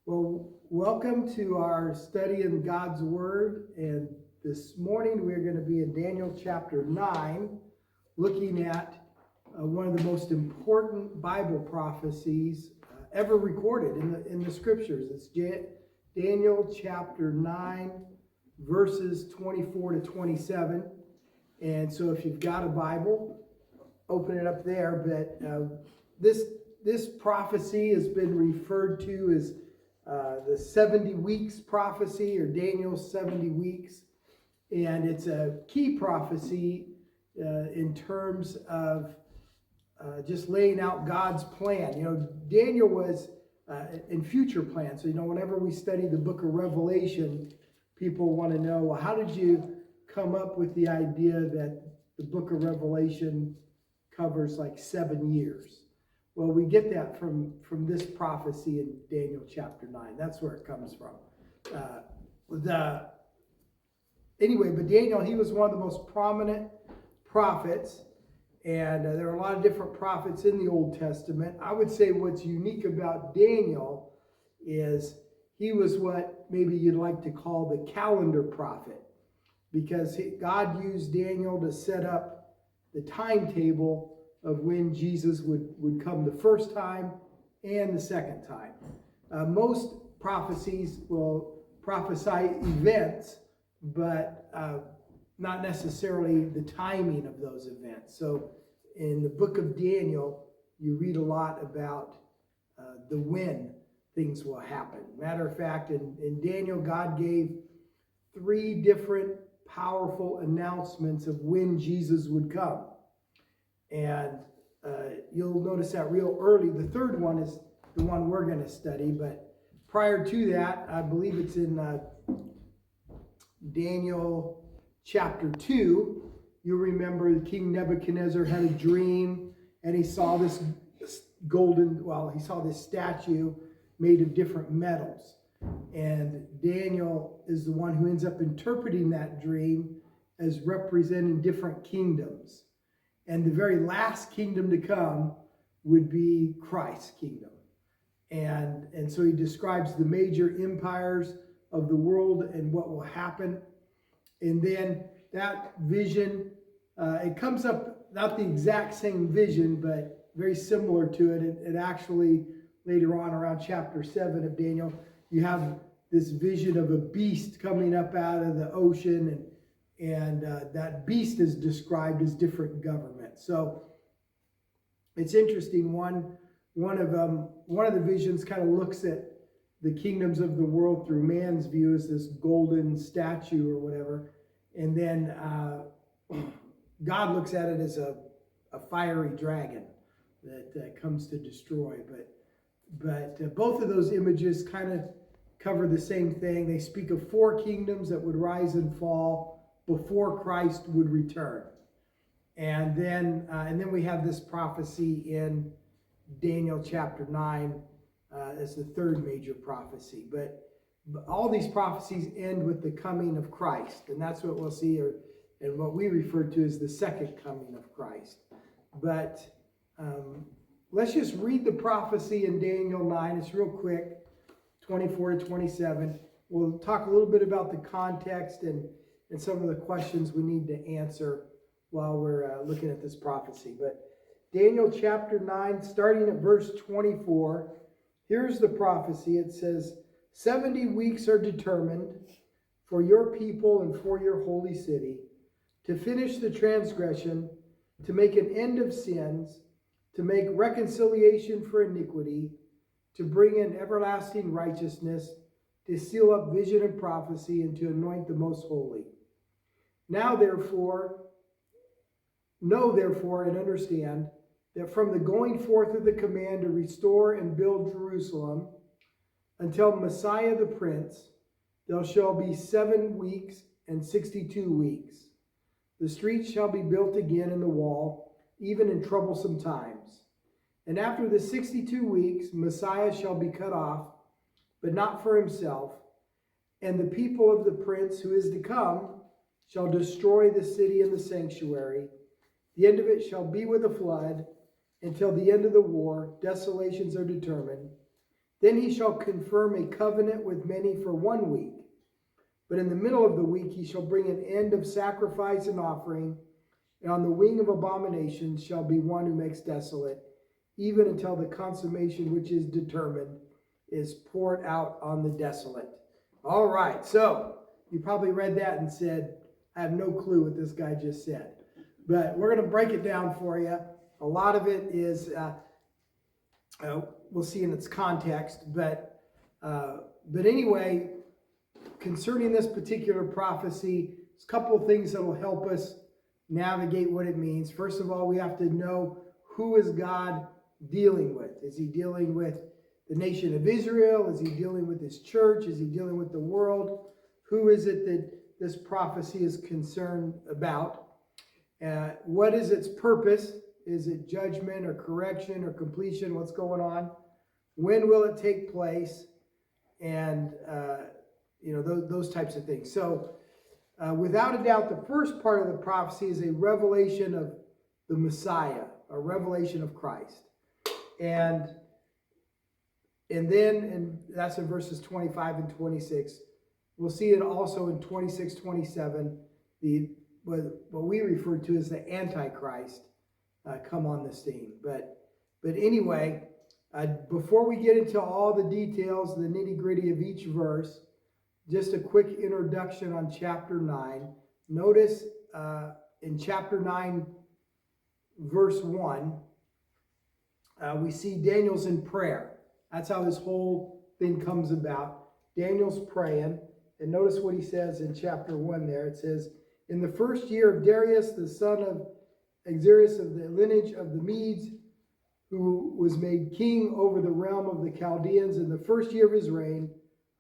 Well, welcome to our study in God's Word. And this morning we're going to be in Daniel chapter 9, looking at one of the most important Bible prophecies ever recorded in the Scriptures. It's Daniel chapter 9, verses 24 to 27. And so if you've got a Bible, open it up there. But this prophecy has been referred to as the 70 weeks prophecy, or Daniel's 70 weeks. And it's a key prophecy in terms of just laying out God's plan. Daniel was in future plans. So, whenever we study the book of Revelation, people want to know, well, how did you come up with the idea that the book of Revelation covers like 7 years? Well, we get that from this prophecy in Daniel chapter 9. That's where it comes from. Anyway, but Daniel, he was one of the most prominent prophets, and there are a lot of different prophets in the Old Testament. I would say what's unique about Daniel is he was what maybe you'd like to call the calendar prophet, because God used Daniel to set up the timetable of when Jesus would come the first time and the second time. Most prophecies will prophesy events, but not necessarily the timing of those events. So in the book of Daniel, you read a lot about the when things will happen. Matter of fact, in Daniel, God gave 3 different powerful announcements of when Jesus would come. And you'll notice that real early. The third one is the one we're going to study. But prior to that, I believe it's in Daniel chapter 2. You remember King Nebuchadnezzar had a dream, and he saw this he saw this statue made of different metals. And Daniel is the one who ends up interpreting that dream as representing different kingdoms. And the very last kingdom to come would be Christ's kingdom. And so he describes the major empires of the world and what will happen. And then that vision, it comes up, not the exact same vision, but very similar to it. It actually, later on around chapter 7 of Daniel, you have this vision of a beast coming up out of the ocean, and that beast is described as different governments. So it's interesting. One of the visions kind of looks at the kingdoms of the world through man's view as this golden statue or whatever, and then God looks at it as a fiery dragon that comes to destroy. But both of those images kind of cover the same thing. They speak of 4 kingdoms that would rise and fall before Christ would return. And then we have this prophecy in Daniel chapter 9 as the third major prophecy. But all these prophecies end with the coming of Christ. And that's what we'll see, and what we refer to as the second coming of Christ. But let's just read the prophecy in Daniel 9. It's real quick, 24 to 27. We'll talk a little bit about the context and some of the questions we need to answer while we're looking at this prophecy. But Daniel chapter 9, starting at verse 24, here's the prophecy. It says, 70 weeks are determined for your people and for your holy city, to finish the transgression, to make an end of sins, to make reconciliation for iniquity, to bring in everlasting righteousness, to seal up vision and prophecy, and to anoint the most holy. Know therefore, and understand that from the going forth of the command to restore and build Jerusalem until Messiah the Prince, there shall be 7 weeks and 62 weeks. The streets shall be built again in the wall, even in troublesome times. And after the 62 weeks, Messiah shall be cut off, but not for himself. And the people of the Prince who is to come shall destroy the city and the sanctuary. The end of it shall be with a flood. Until the end of the war, desolations are determined. Then he shall confirm a covenant with many for 1 week. But in the middle of the week he shall bring an end of sacrifice and offering, and on the wing of abominations shall be one who makes desolate, even until the consummation which is determined is poured out on the desolate. All right, so you probably read that and said, I have no clue what this guy just said. But we're going to break it down for you. A lot of it is, we'll see in its context. But anyway, concerning this particular prophecy, there's a couple of things that will help us navigate what it means. First of all, we have to know, who is God dealing with? Is he dealing with the nation of Israel? Is he dealing with his church? Is he dealing with the world? Who is it that this prophecy is concerned about? What is its purpose? Is it judgment or correction or completion? What's going on? When will it take place? And, those types of things. So, without a doubt, the first part of the prophecy is a revelation of the Messiah, a revelation of Christ. And that's in verses 25 and 26. We'll see it also in 26, 27, what we refer to as the Antichrist come on the scene. But anyway, before we get into all the details, the nitty-gritty of each verse, just a quick introduction on chapter 9. Notice in chapter 9, verse 1, we see Daniel's in prayer. That's how this whole thing comes about. Daniel's praying. And notice what he says in chapter 1 there. It says, in the first year of Darius, the son of Xerxes of the lineage of the Medes, who was made king over the realm of the Chaldeans in the first year of his reign,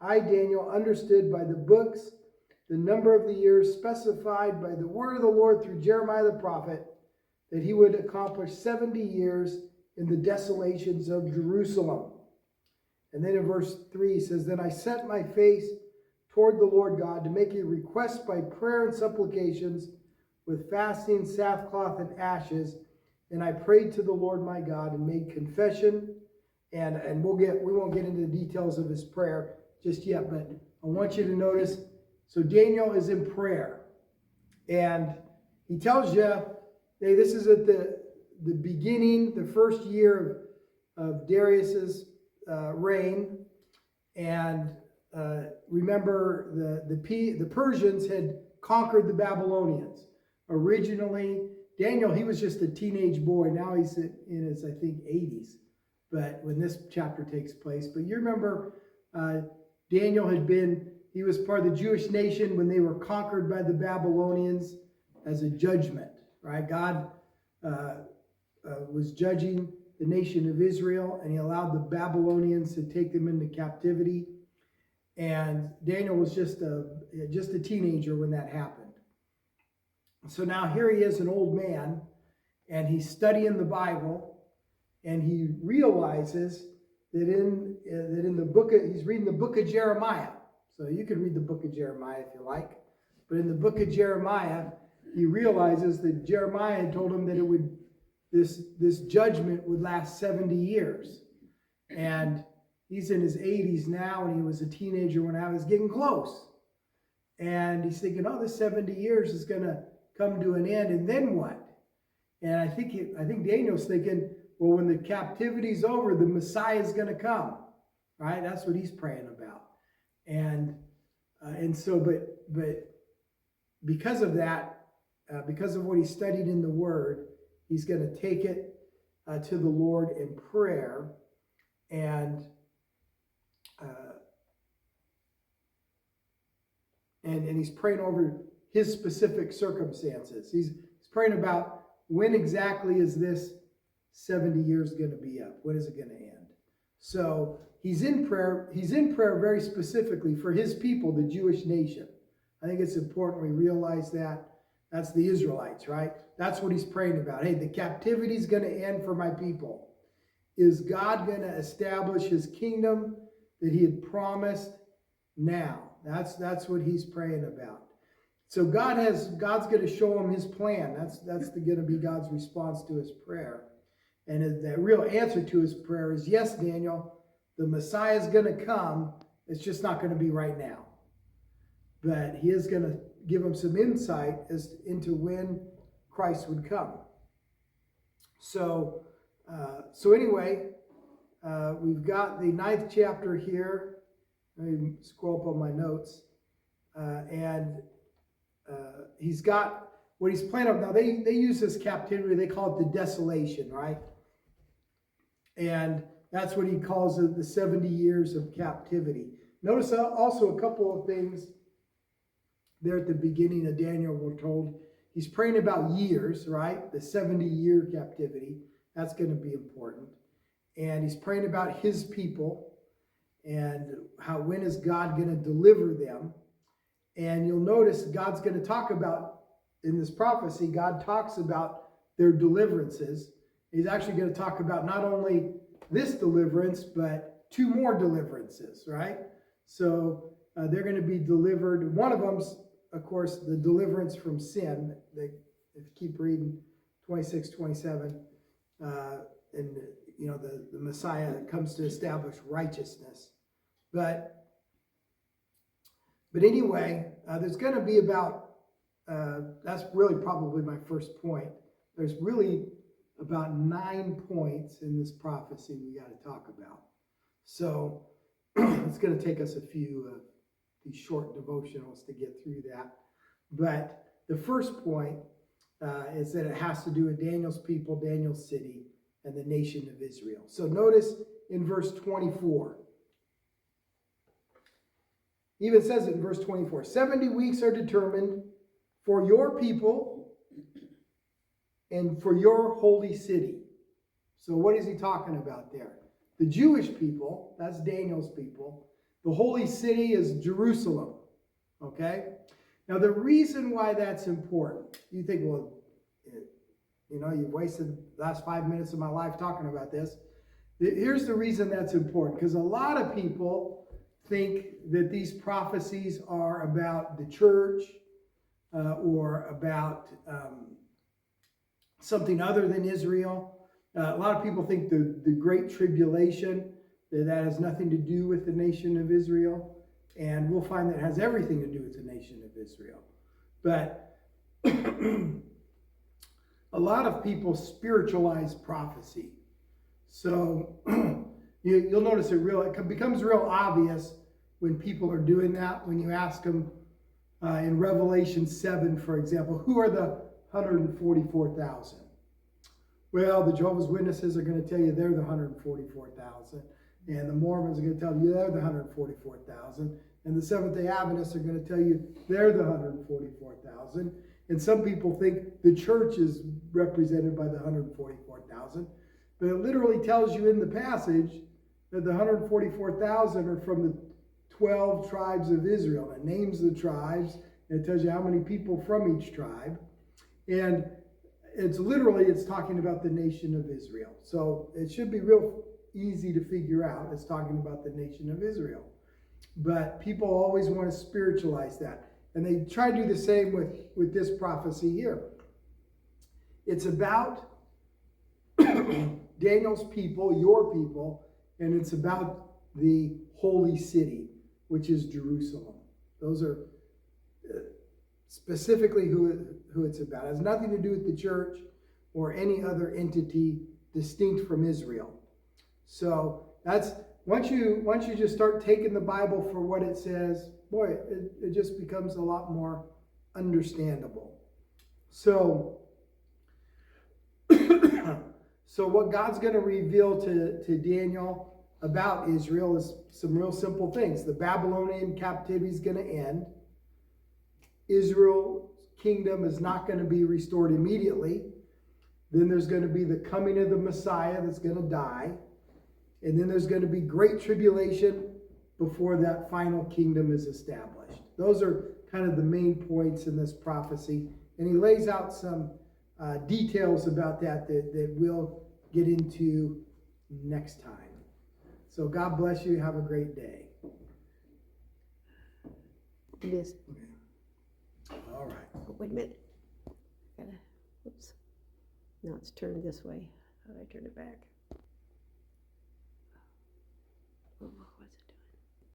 I, Daniel, understood by the books the number of the years specified by the word of the Lord through Jeremiah the prophet, that he would accomplish 70 years in the desolations of Jerusalem. And then in verse 3 he says, then I set my face toward the Lord God to make a request by prayer and supplications with fasting, sackcloth, and ashes. And I prayed to the Lord my God and made confession. And we won't get into the details of his prayer just yet, but I want you to notice, so Daniel is in prayer. And he tells you, hey, this is at the beginning, the first year of Darius's reign. And remember, the Persians had conquered the Babylonians. Originally, Daniel, he was just a teenage boy. Now he's in his, I think, 80s. But when this chapter takes place. But you remember, Daniel he was part of the Jewish nation when they were conquered by the Babylonians as a judgment, right? God was judging the nation of Israel, and he allowed the Babylonians to take them into captivity. And Daniel was just a teenager when that happened. So now here he is, an old man, and he's studying the Bible, and he realizes that in the book he's reading the book of Jeremiah. So you can read the book of Jeremiah if you like. But in the book of Jeremiah, he realizes that Jeremiah had told him that this judgment would last 70 years. And he's in his 80s now, and he was a teenager when I was getting close. And he's thinking, oh, this 70 years is going to come to an end, and then what? And I think Daniel's thinking, well, when the captivity's over, the Messiah is going to come, right? That's what he's praying about. And so, but because of that, because of what he studied in the Word, he's going to take it to the Lord in prayer, and he's praying over his specific circumstances. He's praying about, when exactly is this 70 years going to be up? When is it going to end? So he's in prayer very specifically for his people, the Jewish nation. I think it's important we realize that. That's the Israelites, right? That's what he's praying about. Hey, the captivity is going to end for my people. Is God going to establish his kingdom that he had promised now? That's what he's praying about. So God's going to show him his plan. That's going to be God's response to his prayer. And the real answer to his prayer is, yes, Daniel, The Messiah is going to come. It's just not going to be right now. But he is going to give them some insight as into when Christ would come. So anyway, we've got the 9th chapter here. Let me scroll up on my notes. He's got what he's planned on. Now, they use this captivity. They call it the desolation, right? And that's what he calls it, the 70 years of captivity. Notice also a couple of things there at the beginning of Daniel. We're told he's praying about years, right? The 70-year captivity. That's going to be important. And he's praying about his people and when is God going to deliver them. And you'll notice God's going to talk about, in this prophecy, God talks about their deliverances. He's actually going to talk about not only this deliverance, but 2 more deliverances, right? So they're going to be delivered. One of them's, of course, the deliverance from sin. If you keep reading 26, 27, and the Messiah comes to establish righteousness. But anyway, there's going to be about, that's really probably my first point. There's really about 9 points in this prophecy we got to talk about. So it's going to take us a few these short devotionals to get through that. But the first point is that it has to do with Daniel's people, Daniel's city, and the nation of Israel. So notice in verse 24. Even says it in verse 24. 70 weeks are determined for your people and for your holy city. So what is he talking about there? The Jewish people, that's Daniel's people. The holy city is Jerusalem. Okay? Now the reason why that's important, you think, well, you've wasted the last 5 minutes of my life talking about this. Here's the reason that's important. Because a lot of people think that these prophecies are about the church or about something other than Israel. A lot of people think the Great Tribulation, that has nothing to do with the nation of Israel. And we'll find that it has everything to do with the nation of Israel. But a lot of people spiritualize prophecy. So you'll notice it becomes real obvious when people are doing that. When you ask them in Revelation 7, for example, who are the 144,000? Well, the Jehovah's Witnesses are going to tell you they're the 144,000. And the Mormons are going to tell you they're the 144,000. And the Seventh-day Adventists are going to tell you they're the 144,000. And some people think the church is represented by the 144,000. But it literally tells you in the passage that the 144,000 are from the 12 tribes of Israel. It names the tribes, and it tells you how many people from each tribe. And it's talking about the nation of Israel. So it should be real easy to figure out. It's talking about the nation of Israel. But people always want to spiritualize that. And they try to do the same with this prophecy here. It's about Daniel's people, your people, and it's about the holy city, which is Jerusalem. Those are specifically who it's about. It has nothing to do with the church or any other entity distinct from Israel. So that's once you just start taking the Bible for what it says, boy, it just becomes a lot more understandable. So what God's going to reveal to Daniel about Israel is some real simple things. The Babylonian captivity is going to end. Israel's kingdom is not going to be restored immediately. Then there's going to be the coming of the Messiah that's going to die. And then there's going to be great tribulation before that final kingdom is established. Those are kind of the main points in this prophecy. And he lays out some details about that we'll get into next time. So God bless you. Have a great day. It is. Okay. All right. Oh, wait a minute. Oops. No, it's turned this way. How do I turn it back?